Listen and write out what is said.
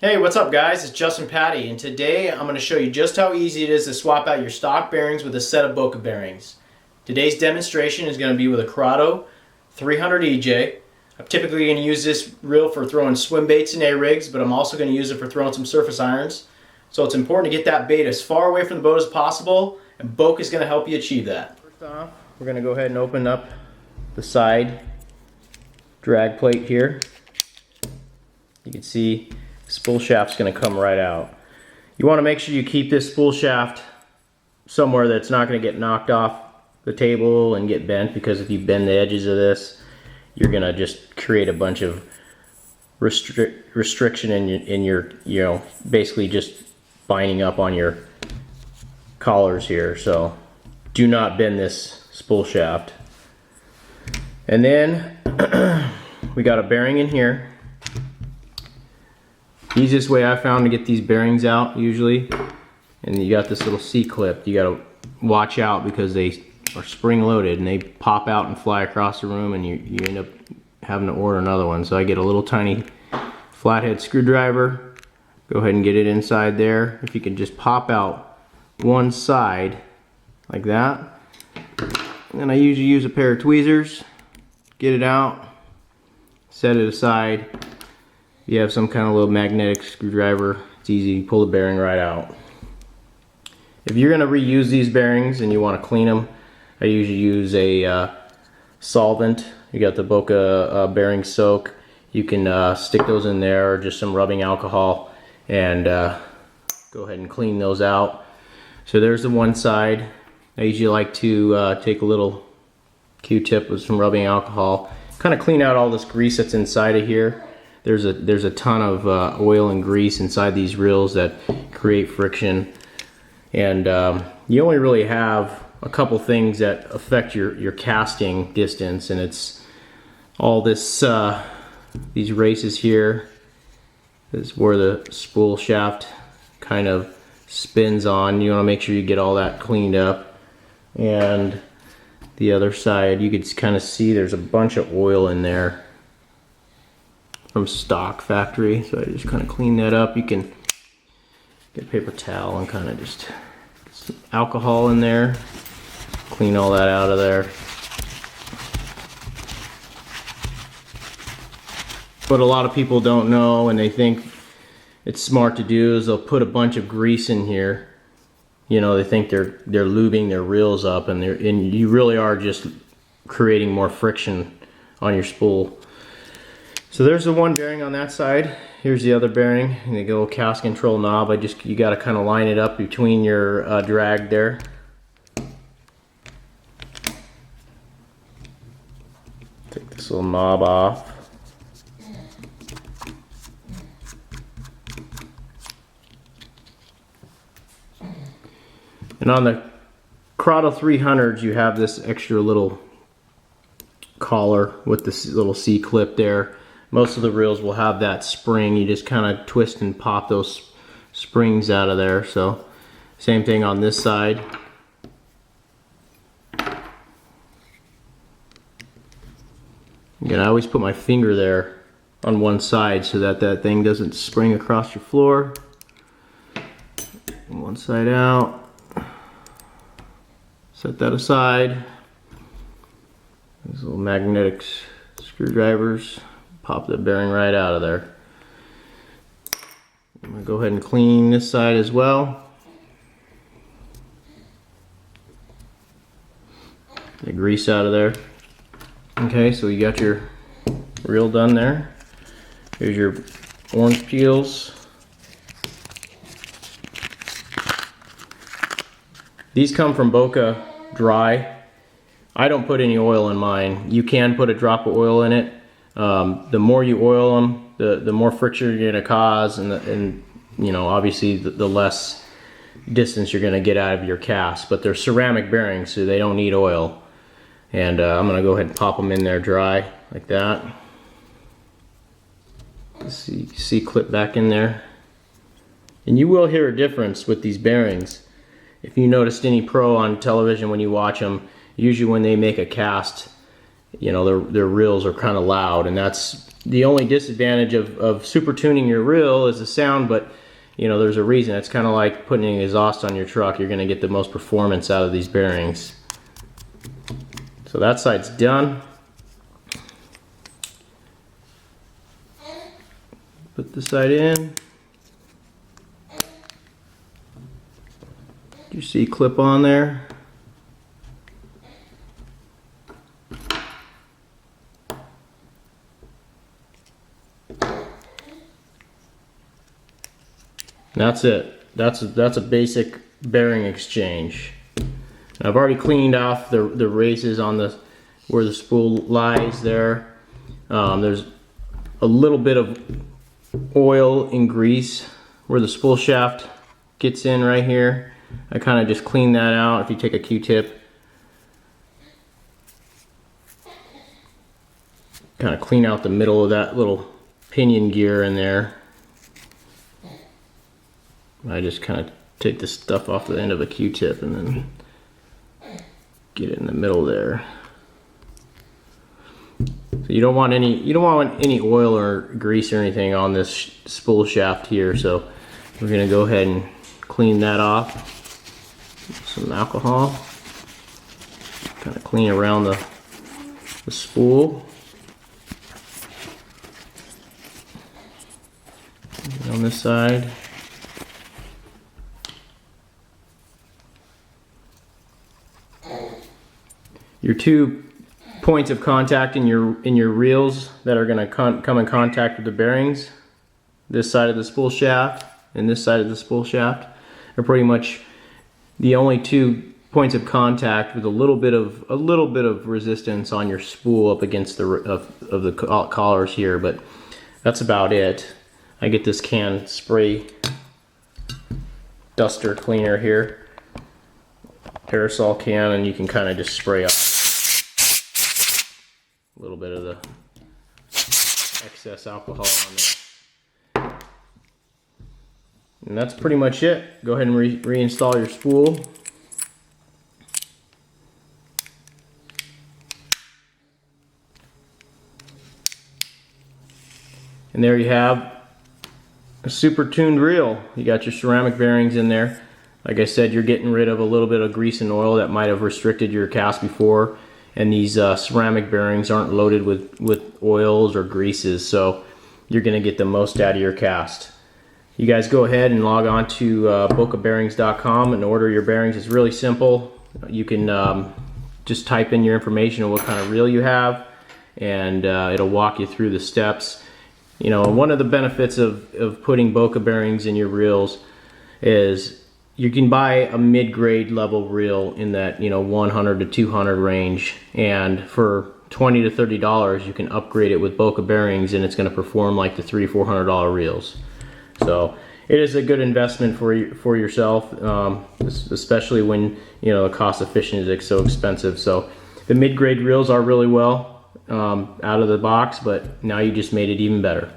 Hey, what's up guys? It's Justin Patty, and today I'm going to show you just how easy it is to swap out your stock bearings with a set of Boca bearings. Today's demonstration is going to be with a Curado 300 EJ. I'm typically going to use this reel for throwing swim baits and A-rigs, but I'm also going to use it for throwing some surface irons. So it's important to get that bait as far away from the boat as possible, and Boca is going to help you achieve that. First off, we're going to go ahead and open up the side drag plate here. You can see the spool shaft's going to come right out. You want to make sure you keep this spool shaft somewhere that's not going to get knocked off the table and get bent, because if you bend the edges of this, you're going to just create a bunch of restriction in your, you know, basically just binding up on your collars here. So do not bend this spool shaft. And then we got a bearing in here. Easiest way I found to get these bearings out usually, and you got this little C-clip. You got to watch out because they are spring loaded and they pop out and fly across the room, and you end up having to order another one. So I get a little tiny flathead screwdriver, go ahead and get it inside there. If you can just pop out one side like that, and then I usually use a pair of tweezers, get it out, set it aside. If you have some kind of little magnetic screwdriver, it's easy to pull the bearing right out. If you're going to reuse these bearings and you want to clean them, I usually use a solvent. You got the Boca bearing soak. You can stick those in there, or just some rubbing alcohol, and go ahead and clean those out. So there's the one side. I usually like to take a little Q-tip with some rubbing alcohol, kind of clean out all this grease that's inside of here. There's a ton of oil and grease inside these reels that create friction, and you only really have a couple things that affect your casting distance, and it's all this these races here. This is where the spool shaft kind of spins on. You want to make sure you get all that cleaned up, and the other side you could kind of see there's a bunch of oil in there from stock factory, so I just kind of clean that up. You can get a paper towel and kind of just get some alcohol in there, clean all that out of there. What a lot of people don't know, and they think it's smart to do, is they'll put a bunch of grease in here. You know, they think they're lubing their reels up, and you really are just creating more friction on your spool. So there's the one bearing on that side. Here's the other bearing, and the little cast control knob. You got to kind of line it up between your drag there. Take this little knob off. And on the Curado 300s, you have this extra little collar with this little C-clip there. Most of the reels will have that spring. You just kind of twist and pop those springs out of there. So same thing on this side. Again, I always put my finger there on one side so that that thing doesn't spring across your floor. One side out. Set that aside. These little magnetic screwdrivers. Pop the bearing right out of there. I'm going to go ahead and clean this side as well. The grease out of there. Okay, so you got your reel done there. Here's your orange peels. These come from Boca dry. I don't put any oil in mine. You can put a drop of oil in it. The more you oil them, the more friction you're going to cause, and you know, obviously the less distance you're going to get out of your cast. But they're ceramic bearings, so they don't need oil. And I'm going to go ahead and pop them in there dry like that. See clip back in there. And you will hear a difference with these bearings. If you noticed any pro on television when you watch them, usually when they make a cast, you know, their reels are kind of loud, and that's The only disadvantage of super tuning your reel is the sound, but you know, there's a reason. It's kind of like putting an exhaust on your truck. You're going to get the most performance out of these bearings. So that side's done. Put this side in. You see clip on there. That's it. That's a basic bearing exchange. I've already cleaned off the races on the where the spool lies there. There's a little bit of oil and grease where the spool shaft gets in right here. I kind of just clean that out. If you take a Q-tip, kind of clean out the middle of that little pinion gear in there. I just kind of take the stuff off the end of a Q-tip and then get it in the middle there. So you don't want any oil or grease or anything on this spool shaft here. So we're gonna go ahead and clean that off. Some alcohol. Kind of clean around the spool. And on this side. Your two points of contact in your reels that are going to come in contact with the bearings, this side of the spool shaft and this side of the spool shaft, are pretty much the only two points of contact with a little bit of resistance on your spool up against the collars here, but that's about it. I get this can spray duster cleaner here, aerosol can, and you can kind of just spray off a little bit of the excess alcohol on there. And that's pretty much it. Go ahead and reinstall your spool. And there you have a super tuned reel. You got your ceramic bearings in there. Like I said, you're getting rid of a little bit of grease and oil that might have restricted your cast before. And these ceramic bearings aren't loaded with oils or greases, so you're going to get the most out of your cast. You guys go ahead and log on to bocabearings.com and order your bearings. It's really simple. You can just type in your information of what kind of reel you have, and it'll walk you through the steps. You know, one of the benefits of putting Boca bearings in your reels is you can buy a mid-grade level reel in that, you know, 100 to 200 range, and for $20 to $30 you can upgrade it with Boca bearings, and it's going to perform like the $300-400 reels. So it is a good investment for yourself, especially when, you know, the cost efficient is so expensive. So the mid-grade reels are really well out of the box, but now you just made it even better.